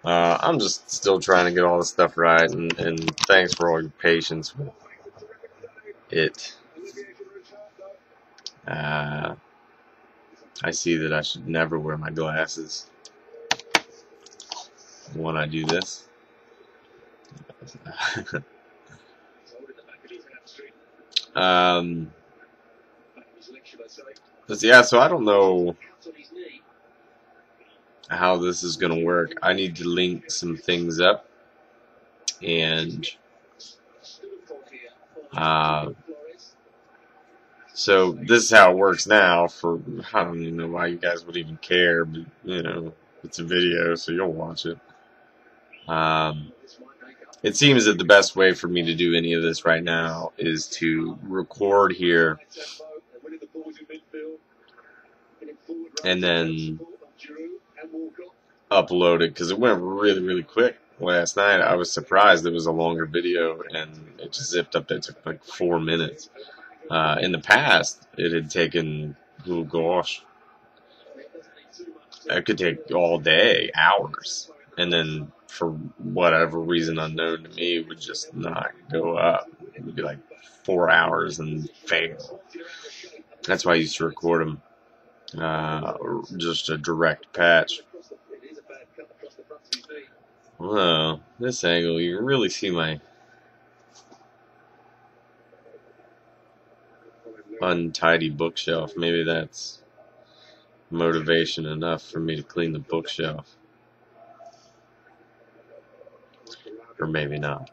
I'm just still trying to get all this stuff right, and thanks for all your patience with it. Uh, I see that I should never wear my glasses when I do this. um, but yeah, so I don't know how this is going to work. I need to link some things up, and so this is how it works now. For I don't even know why you guys would even care, but you know, it's a video, so you'll watch it. It seems that the best way for me to do any of this right now is to record here and then upload it, because it went really, really quick last night. I was surprised it was a longer video, and it just zipped up. It took like 4 minutes. In the past, it had taken, oh gosh, it could take all day, hours, and then for whatever reason unknown to me, it would just not go up. It would be like 4 hours and fail. That's why I used to record them, just a direct patch. Well, this angle, you can really see my untidy bookshelf. Maybe that's motivation enough for me to clean the bookshelf. Or maybe not.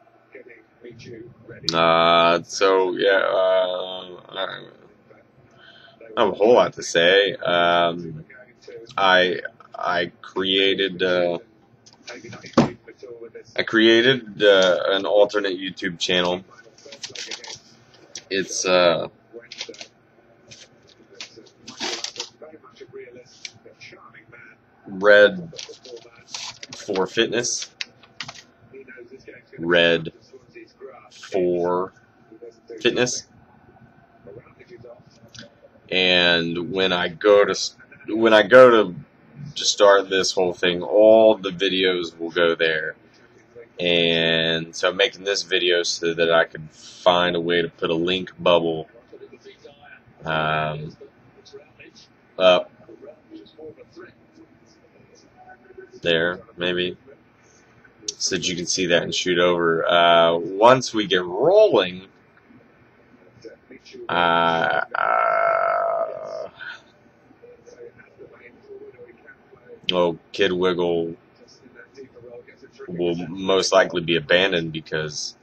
So yeah, I have a whole lot to say. I created an alternate YouTube channel. It's Red for Fitness. Red for Fitness. And when I go to start this whole thing, all the videos will go there. And so I'm making this video so that I can find a way to put a link bubble up there, maybe, so that you can see that and shoot over. Once we get rolling, Kid Wiggle will most likely be abandoned, because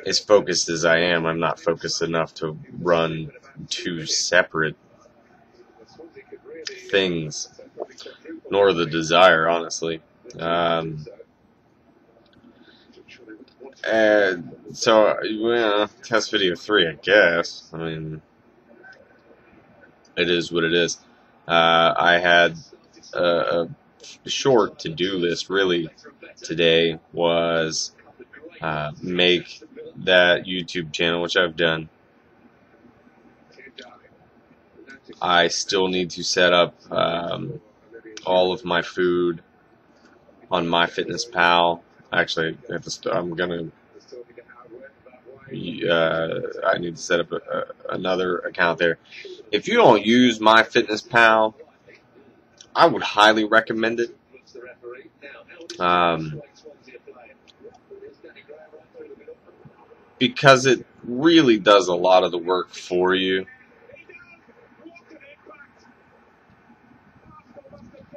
as focused as I am, I'm not focused enough to run 2 separate things, nor the desire, honestly. And so, test video 3, I guess. I mean, it is what it is. I had a short to-do list, really, today, was make that YouTube channel, which I've done. I still need to set up all of my food on MyFitnessPal. Actually, I need to set up another account there. If you don't use MyFitnessPal, I would highly recommend it. Because it really does a lot of the work for you.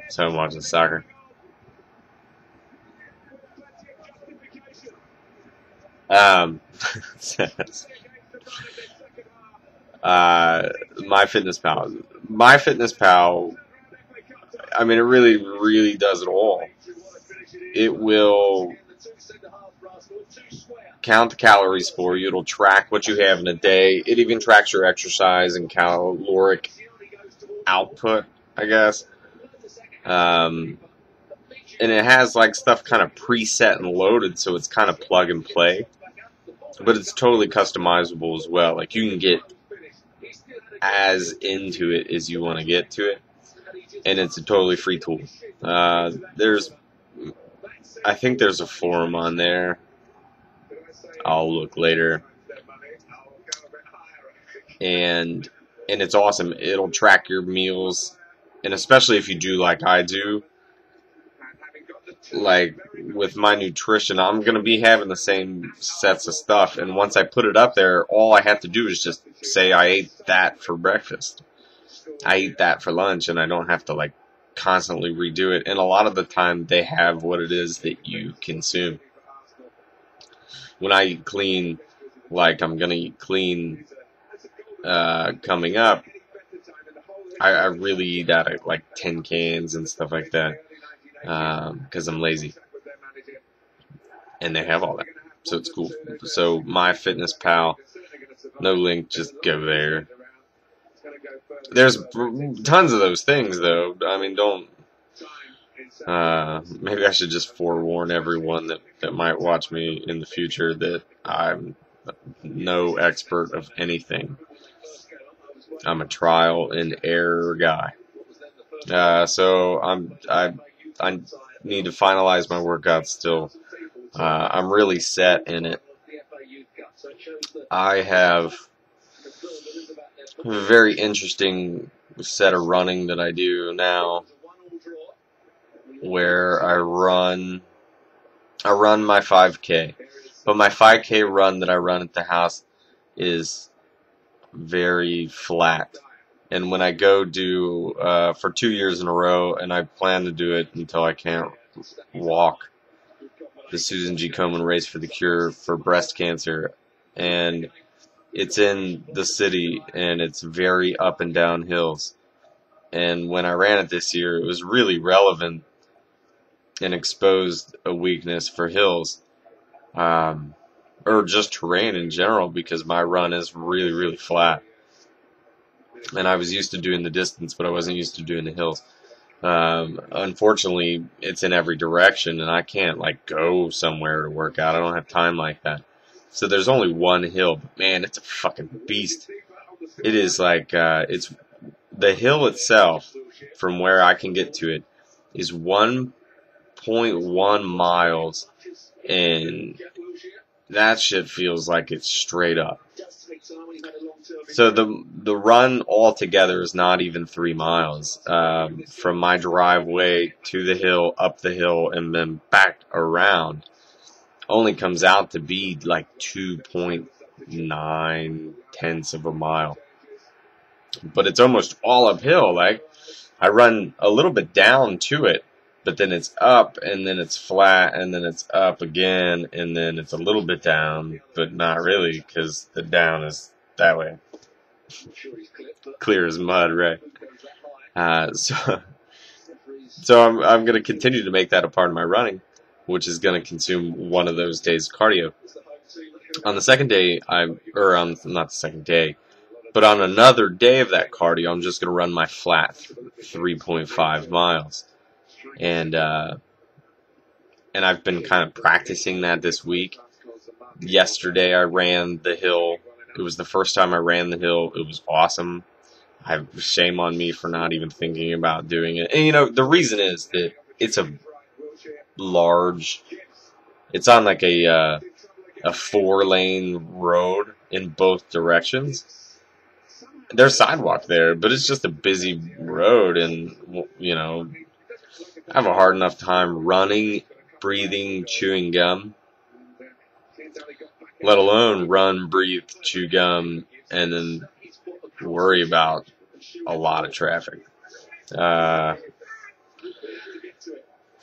So I'm watching soccer. MyFitnessPal. MyFitnessPal, I mean, it really, really does it all. It will count the calories for you. It'll track what you have in a day. It even tracks your exercise and caloric output, I guess. And it has like stuff kind of preset and loaded, so it's kind of plug and play. But it's totally customizable as well. Like, you can get as into it as you want to get to it, and it's a totally free tool. There's I think there's a forum on there. I'll look later. And it's awesome. It'll track your meals, and especially if you do like I do, like with my nutrition, I'm gonna be having the same sets of stuff, and once I put it up there, all I have to do is just say I ate that for breakfast, I ate that for lunch, and I don't have to like constantly redo it. And a lot of the time they have what it is that you consume. When I eat clean, like I'm gonna eat clean coming up, I really eat out of like tin cans and stuff like that, because I'm lazy, and they have all that, so it's cool. So MyFitnessPal, no link, just go there. There's tons of those things, though. I mean, don't. Maybe I should just forewarn everyone that might watch me in the future that I'm no expert of anything. I'm a trial and error guy. So I need to finalize my workout still. I'm really set in it. I have a very interesting set of running that I do now, where I run my 5K, but my 5K run that I run at the house is very flat. And when I go do for 2 years in a row, and I plan to do it until I can't walk, the Susan G. Komen Race for the Cure for breast cancer, and it's in the city, and it's very up and down hills. And when I ran it this year, it was really relevant and exposed a weakness for hills, or just terrain in general, because my run is really, really flat. And I was used to doing the distance, but I wasn't used to doing the hills. Unfortunately, it's in every direction, and I can't like go somewhere to work out. I don't have time like that. So there's only one hill, but man, it's a fucking beast. It is like it's the hill itself, from where I can get to it, is 1.1 miles, and that shit feels like it's straight up. So the run altogether is not even 3 miles, from my driveway to the hill, up the hill, and then back around. Only comes out to be like 2.9 tenths of a mile. But it's almost all uphill. Like, I run a little bit down to it, but then it's up, and then it's flat, and then it's up again, and then it's a little bit down, but not really, because the down is that way. Clear as mud, right? So I'm going to continue to make that a part of my running, which is going to consume one of those days of cardio. On the second day, not the second day, but on another day of that cardio, I'm just going to run my flat 3.5 miles. And I've been kind of practicing that this week. Yesterday I ran the hill. It was the first time I ran the hill. It was awesome. Shame on me for not even thinking about doing it. And the reason is that it's a large, it's on like a 4-lane road in both directions. There's sidewalk there, but it's just a busy road, and I have a hard enough time running, breathing, chewing gum, let alone run, breathe, chew gum, and then worry about a lot of traffic.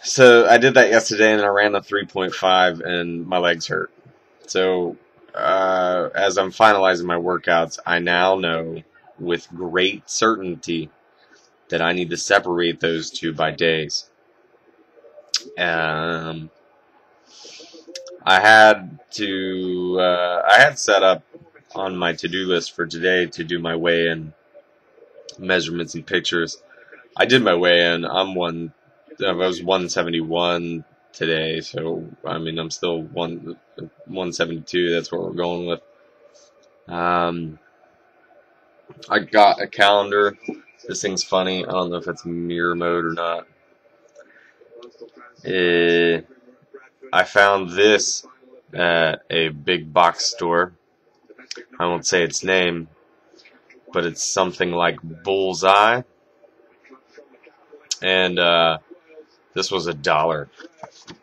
So I did that yesterday, and I ran the 3.5, and my legs hurt. So as I'm finalizing my workouts, I now know with great certainty that I need to separate those two by days. I had set up on my to-do list for today to do my weigh-in measurements and pictures. I did my weigh-in. I was 171 today, so I mean I'm still 172. That's what we're going with. I got a calendar. This thing's funny. I don't know if it's mirror mode or not. I found this at a big box store. I won't say its name, but it's something like Bullseye. And this was $1.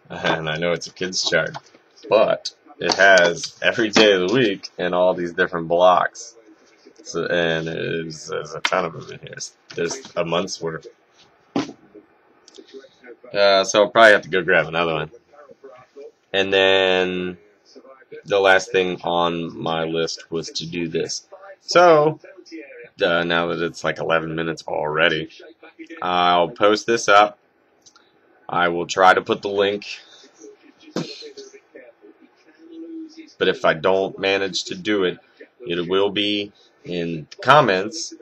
And I know it's a kid's chart, but it has every day of the week and all these different blocks. So, and there's a ton of them in here. There's a month's worth. So I'll probably have to go grab another one. And then the last thing on my list was to do this. So now that it's like 11 minutes already, I'll post this up. I will try to put the link, but if I don't manage to do it, it will be in the comments,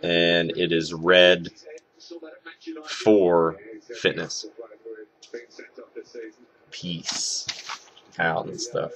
and it is red for fitness. Peace out and stuff.